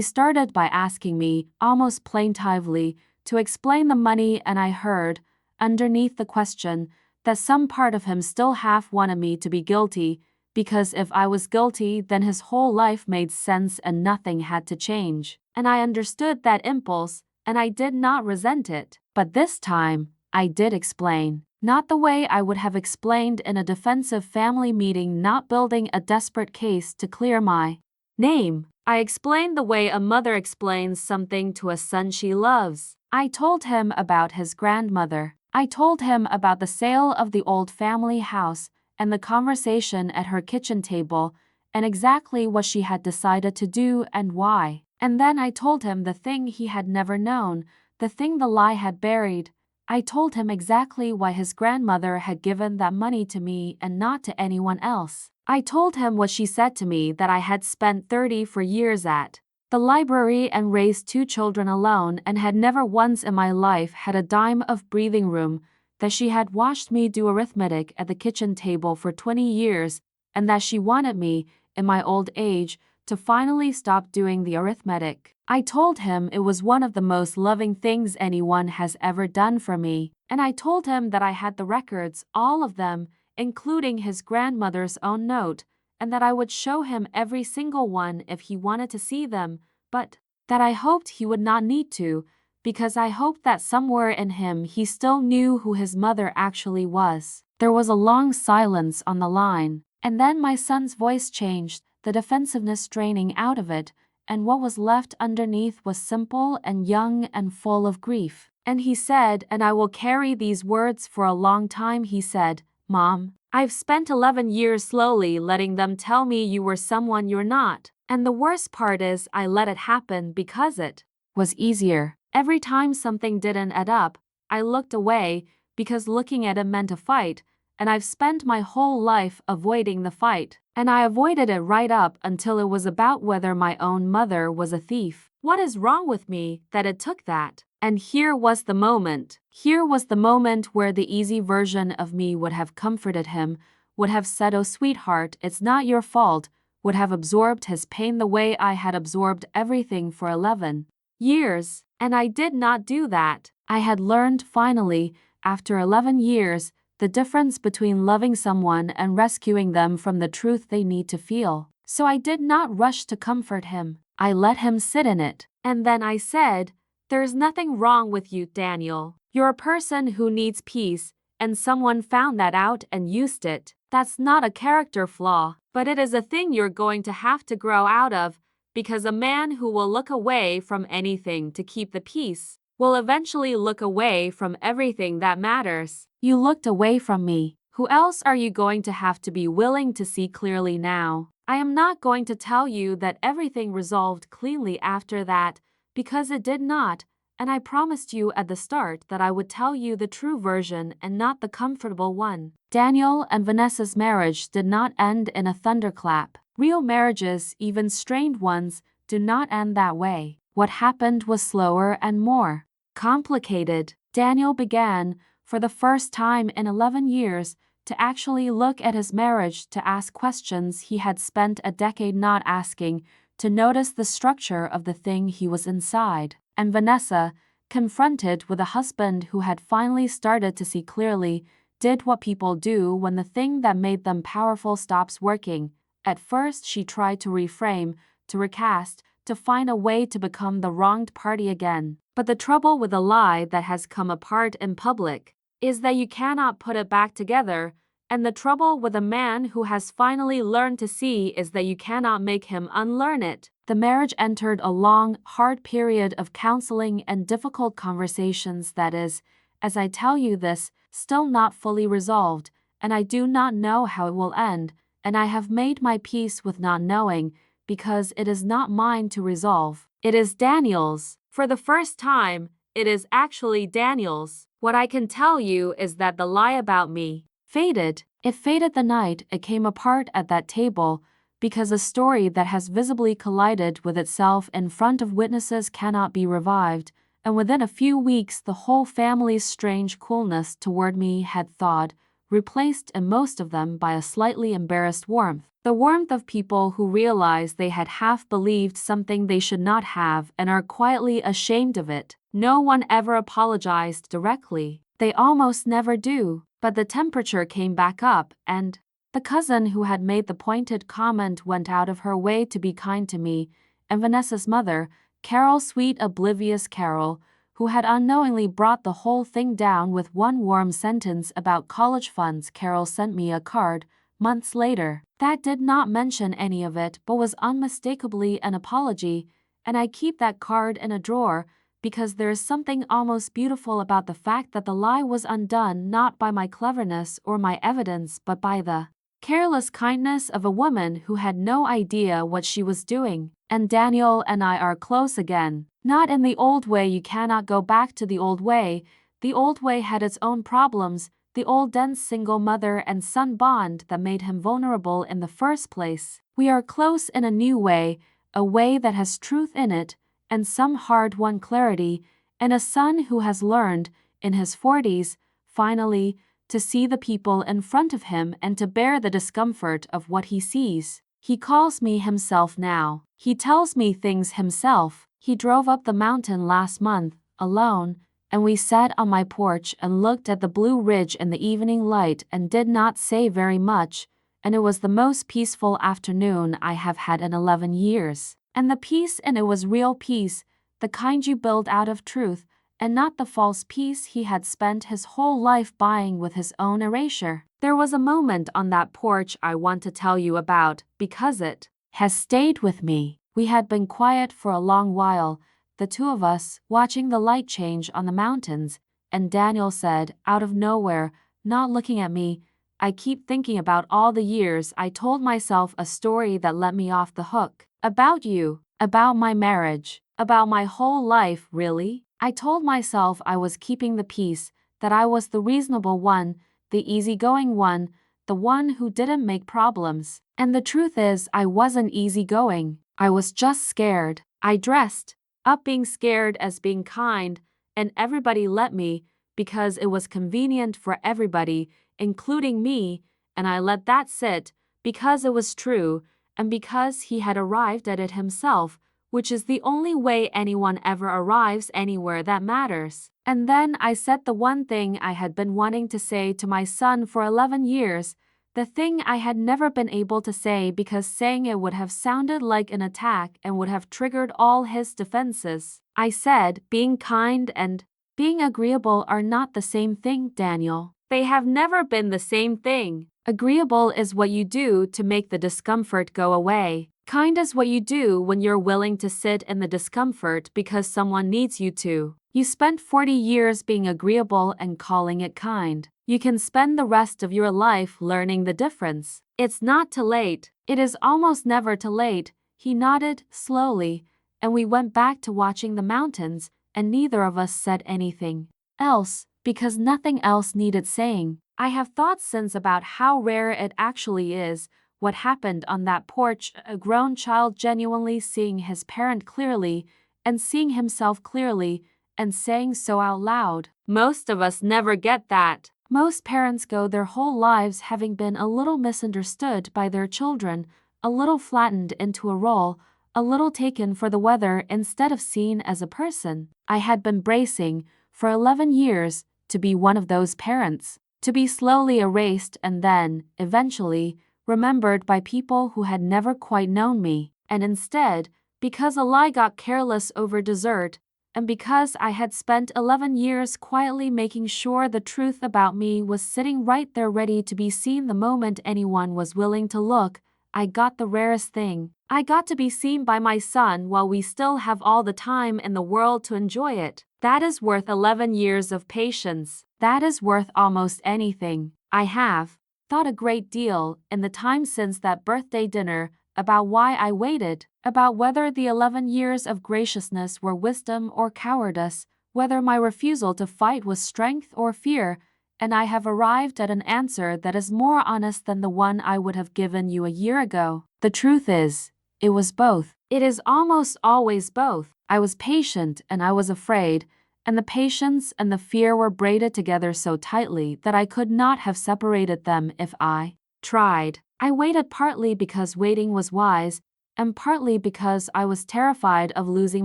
started by asking me, almost plaintively, to explain the money, and I heard, underneath the question, that some part of him still half wanted me to be guilty, because if I was guilty then his whole life made sense and nothing had to change. And I understood that impulse, and I did not resent it. But this time, I did explain. Not the way I would have explained in a defensive family meeting, not building a desperate case to clear my name. I explained the way a mother explains something to a son she loves. I told him about his grandmother. I told him about the sale of the old family house and the conversation at her kitchen table and exactly what she had decided to do and why. And then I told him the thing he had never known, the thing the lie had buried. I told him exactly why his grandmother had given that money to me and not to anyone else. I told him what she said to me that I had spent 30 for years at the library and raised 2 children alone and had never once in my life had a dime of breathing room, that she had watched me do arithmetic at the kitchen table for 20 years, and that she wanted me, in my old age, to finally stop doing the arithmetic. I told him it was one of the most loving things anyone has ever done for me, and I told him that I had the records, all of them, including his grandmother's own note, and that I would show him every single one if he wanted to see them, but that I hoped he would not need to, because I hoped that somewhere in him he still knew who his mother actually was. There was a long silence on the line, and then my son's voice changed, the defensiveness draining out of it, and what was left underneath was simple and young and full of grief. And he said, and I will carry these words for a long time, he said, "Mom, I've spent 11 years slowly letting them tell me you were someone you're not. And the worst part is I let it happen because it was easier. Every time something didn't add up, I looked away because looking at it meant a fight, and I've spent my whole life avoiding the fight. And I avoided it right up until it was about whether my own mother was a thief. What is wrong with me that it took that?" And here was the moment. Here was the moment where the easy version of me would have comforted him, would have said, "Oh, sweetheart, it's not your fault," would have absorbed his pain the way I had absorbed everything for 11 years. And I did not do that. I had learned finally, after 11 years, the difference between loving someone and rescuing them from the truth they need to feel. So I did not rush to comfort him. I let him sit in it. And then I said, "There's nothing wrong with you, Daniel. You're a person who needs peace, and someone found that out and used it. That's not a character flaw, but it is a thing you're going to have to grow out of, because a man who will look away from anything to keep the peace will eventually look away from everything that matters." You looked away from me. Who else are you going to have to be willing to see clearly now? I am not going to tell you that everything resolved cleanly after that, because it did not, and I promised you at the start that I would tell you the true version and not the comfortable one. Daniel and Vanessa's marriage did not end in a thunderclap. Real marriages, even strained ones, do not end that way. What happened was slower and more complicated. Daniel began, for the first time in 11 years, to actually look at his marriage, to ask questions he had spent a decade not asking, to notice the structure of the thing he was inside. And Vanessa, confronted with a husband who had finally started to see clearly, did what people do when the thing that made them powerful stops working. At first she tried to reframe, to recast, to find a way to become the wronged party again. But the trouble with a lie that has come apart in public is that you cannot put it back together, and the trouble with a man who has finally learned to see is that you cannot make him unlearn it. The marriage entered a long, hard period of counseling and difficult conversations that is, as I tell you this, still not fully resolved, and I do not know how it will end, and I have made my peace with not knowing, because it is not mine to resolve. It is Daniel's. For the first time, it is actually Daniel's. What I can tell you is that the lie about me faded. It faded the night it came apart at that table, because a story that has visibly collided with itself in front of witnesses cannot be revived, and within a few weeks the whole family's strange coolness toward me had thawed, replaced in most of them by a slightly embarrassed warmth. The warmth of people who realize they had half believed something they should not have and are quietly ashamed of it. No one ever apologized directly. They almost never do. But the temperature came back up, and the cousin who had made the pointed comment went out of her way to be kind to me, and Vanessa's mother, Carol, sweet oblivious Carol, who had unknowingly brought the whole thing down with one warm sentence about college funds. Carol sent me a card months later that did not mention any of it but was unmistakably an apology, and I keep that card in a drawer because there is something almost beautiful about the fact that the lie was undone not by my cleverness or my evidence but by the careless kindness of a woman who had no idea what she was doing. And Daniel and I are close again. Not in the old way. You cannot go back to the old way. The old way had its own problems, the old dense single mother and son bond that made him vulnerable in the first place. We are close in a new way, a way that has truth in it, and some hard-won clarity, and a son who has learned, in his 40s, finally, to see the people in front of him and to bear the discomfort of what he sees. He calls me himself now. He tells me things himself. He drove up the mountain last month, alone, and we sat on my porch and looked at the Blue Ridge in the evening light and did not say very much, and it was the most peaceful afternoon I have had in 11 years. And the peace in it was real peace, the kind you build out of truth, and not the false peace he had spent his whole life buying with his own erasure. There was a moment on that porch I want to tell you about, because it has stayed with me. We had been quiet for a long while, the two of us, watching the light change on the mountains, and Daniel said, out of nowhere, not looking at me, I keep thinking about all the years I told myself a story that let me off the hook. About you, about my marriage, about my whole life, really. I told myself I was keeping the peace, that I was the reasonable one, the easygoing one, the one who didn't make problems. And the truth is, I wasn't easygoing. I was just scared. I dressed up being scared as being kind, and everybody let me, because it was convenient for everybody, including me, and I let that sit, because it was true, and because he had arrived at it himself, which is the only way anyone ever arrives anywhere that matters. And then I said the one thing I had been wanting to say to my son for 11 years, the thing I had never been able to say because saying it would have sounded like an attack and would have triggered all his defenses. I said, being kind and being agreeable are not the same thing, Daniel. They have never been the same thing. Agreeable is what you do to make the discomfort go away. Kind is what you do when you're willing to sit in the discomfort because someone needs you to. You spent 40 years being agreeable and calling it kind. You can spend the rest of your life learning the difference. It's not too late. It is almost never too late. He nodded slowly, and we went back to watching the mountains, and neither of us said anything else, because nothing else needed saying. I have thought since about how rare it actually is, what happened on that porch, a grown child genuinely seeing his parent clearly, and seeing himself clearly, and saying so out loud. Most of us never get that. Most parents go their whole lives having been a little misunderstood by their children, a little flattened into a role, a little taken for the weather instead of seen as a person. I had been bracing, for 11 years, to be one of those parents, to be slowly erased and then, eventually, remembered by people who had never quite known me. And instead, because a lie got careless over dessert, and because I had spent 11 years quietly making sure the truth about me was sitting right there ready to be seen the moment anyone was willing to look, I got the rarest thing. I got to be seen by my son while we still have all the time in the world to enjoy it. That is worth 11 years of patience. That is worth almost anything. I have thought a great deal, in the time since that birthday dinner, about why I waited, about whether the 11 years of graciousness were wisdom or cowardice, whether my refusal to fight was strength or fear, and I have arrived at an answer that is more honest than the one I would have given you a year ago. The truth is, it was both. It is almost always both. I was patient and I was afraid, and the patience and the fear were braided together so tightly that I could not have separated them if I tried. I waited partly because waiting was wise, and partly because I was terrified of losing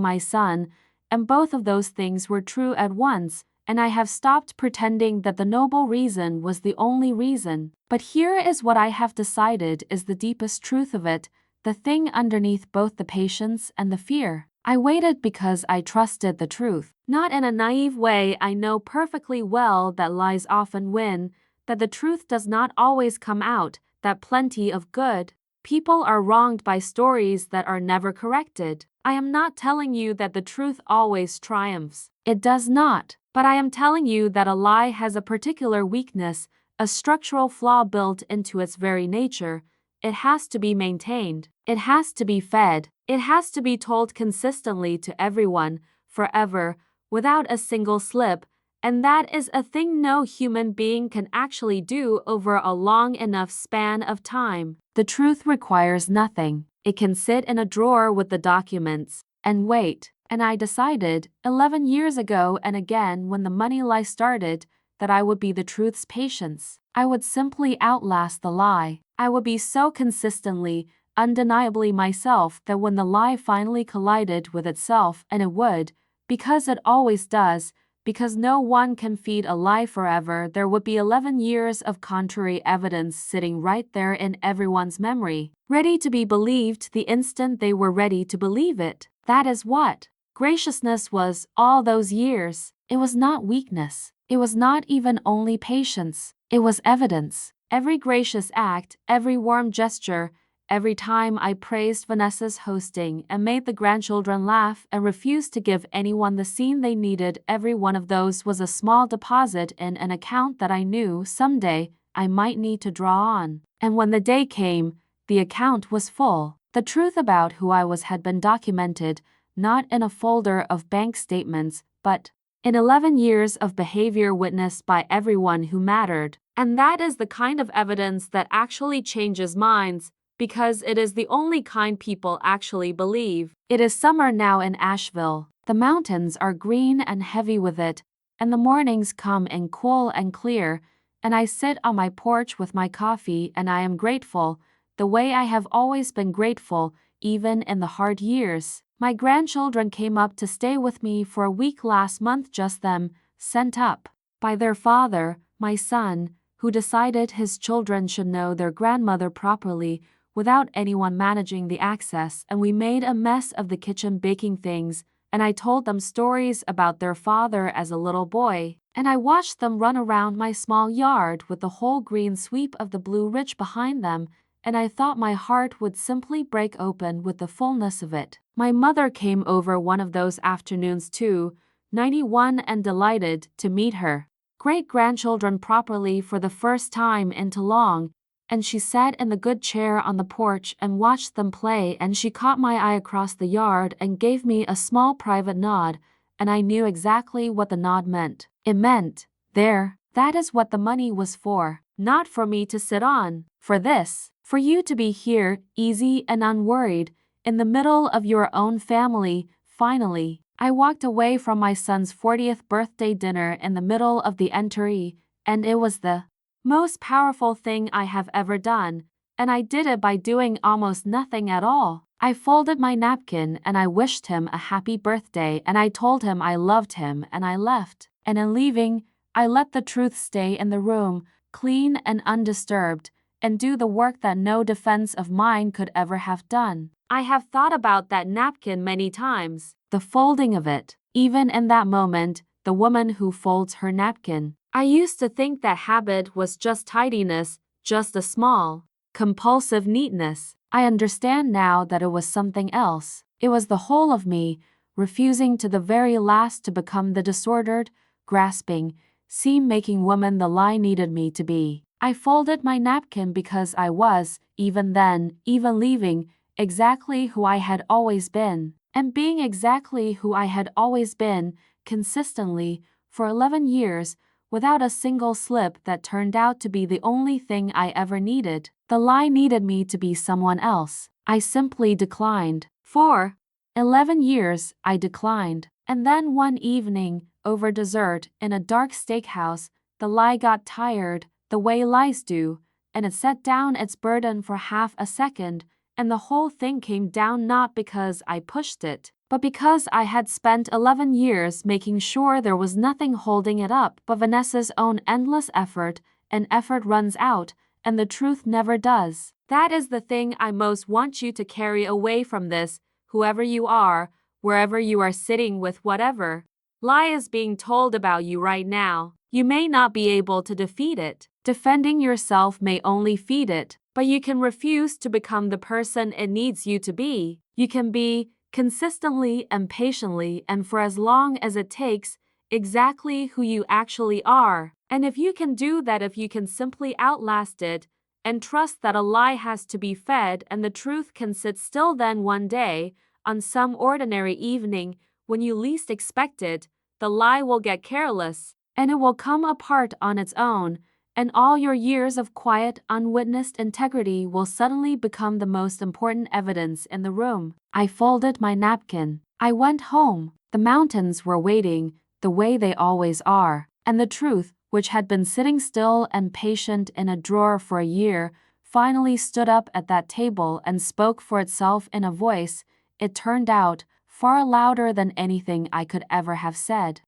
my son, and both of those things were true at once, and I have stopped pretending that the noble reason was the only reason. But here is what I have decided is the deepest truth of it, the thing underneath both the patience and the fear. I waited because I trusted the truth. Not in a naive way. I know perfectly well that lies often win, that the truth does not always come out, that plenty of good people are wronged by stories that are never corrected. I am not telling you that the truth always triumphs. It does not. But I am telling you that a lie has a particular weakness, a structural flaw built into its very nature. It has to be maintained. It has to be fed. It has to be told consistently to everyone, forever, without a single slip, and that is a thing no human being can actually do over a long enough span of time. The truth requires nothing. It can sit in a drawer with the documents and wait. And I decided, 11 years ago and again when the money lie started, that I would be the truth's patience. I would simply outlast the lie. I would be so consistently, undeniably myself that when the lie finally collided with itself, and it would, because it always does, because no one can feed a lie forever, there would be 11 years of contrary evidence sitting right there in everyone's memory, ready to be believed the instant they were ready to believe it. That is what graciousness was all those years. It was not weakness. It was not even only patience. It was evidence. Every gracious act, every warm gesture, every time I praised Vanessa's hosting and made the grandchildren laugh and refused to give anyone the scene they needed, every one of those was a small deposit in an account that I knew someday I might need to draw on. And when the day came, the account was full. The truth about who I was had been documented, not in a folder of bank statements, but in 11 years of behavior witnessed by everyone who mattered. And that is the kind of evidence that actually changes minds, because it is the only kind people actually believe. It is summer now in Asheville. The mountains are green and heavy with it, and the mornings come in cool and clear, and I sit on my porch with my coffee and I am grateful, the way I have always been grateful, even in the hard years. My grandchildren came up to stay with me for a week last month, just them, sent up by their father, my son, who decided his children should know their grandmother properly without anyone managing the access, and we made a mess of the kitchen baking things, and I told them stories about their father as a little boy, and I watched them run around my small yard with the whole green sweep of the Blue Ridge behind them, and I thought my heart would simply break open with the fullness of it. My mother came over one of those afternoons too, 91, and delighted to meet her great-grandchildren properly for the first time into long, and she sat in the good chair on the porch and watched them play, and she caught my eye across the yard and gave me a small private nod, and I knew exactly what the nod meant. It meant, there, that is what the money was for. Not for me to sit on. For this. For you to be here, easy and unworried, in the middle of your own family, finally. I walked away from my son's 40th birthday dinner in the middle of the entry, and it was the most powerful thing I have ever done, and I did it by doing almost nothing at all. I folded my napkin and I wished him a happy birthday, and I told him I loved him, and I left. And in leaving, I let the truth stay in the room, clean and undisturbed, and do the work that no defense of mine could ever have done. I have thought about that napkin many times, the folding of it. Even in that moment, the woman who folds her napkin. I used to think that habit was just tidiness, just a small, compulsive neatness. I understand now that it was something else. It was the whole of me, refusing to the very last to become the disordered, grasping, seam-making woman the lie needed me to be. I folded my napkin because I was, even then, even leaving, exactly who I had always been. And being exactly who I had always been, consistently, for 11 years, without a single slip that turned out to be the only thing I ever needed. The lie needed me to be someone else. I simply declined. For 11 years, I declined. And then one evening, over dessert, in a dark steakhouse, the lie got tired, the way lies do, and it set down its burden for half a second, and the whole thing came down not because I pushed it, but because I had spent 11 years making sure there was nothing holding it up but Vanessa's own endless effort, and effort runs out, and the truth never does. That is the thing I most want you to carry away from this, whoever you are, wherever you are sitting with whatever lie is being told about you right now. You may not be able to defeat it. Defending yourself may only feed it, but you can refuse to become the person it needs you to be. You can be, consistently and patiently and for as long as it takes, exactly who you actually are. And if you can do that, if you can simply outlast it, and trust that a lie has to be fed and the truth can sit still, then one day, on some ordinary evening, when you least expect it, the lie will get careless, and it will come apart on its own, and all your years of quiet, unwitnessed integrity will suddenly become the most important evidence in the room. I folded my napkin. I went home. The mountains were waiting, the way they always are, and the truth, which had been sitting still and patient in a drawer for a year, finally stood up at that table and spoke for itself in a voice, it turned out, far louder than anything I could ever have said.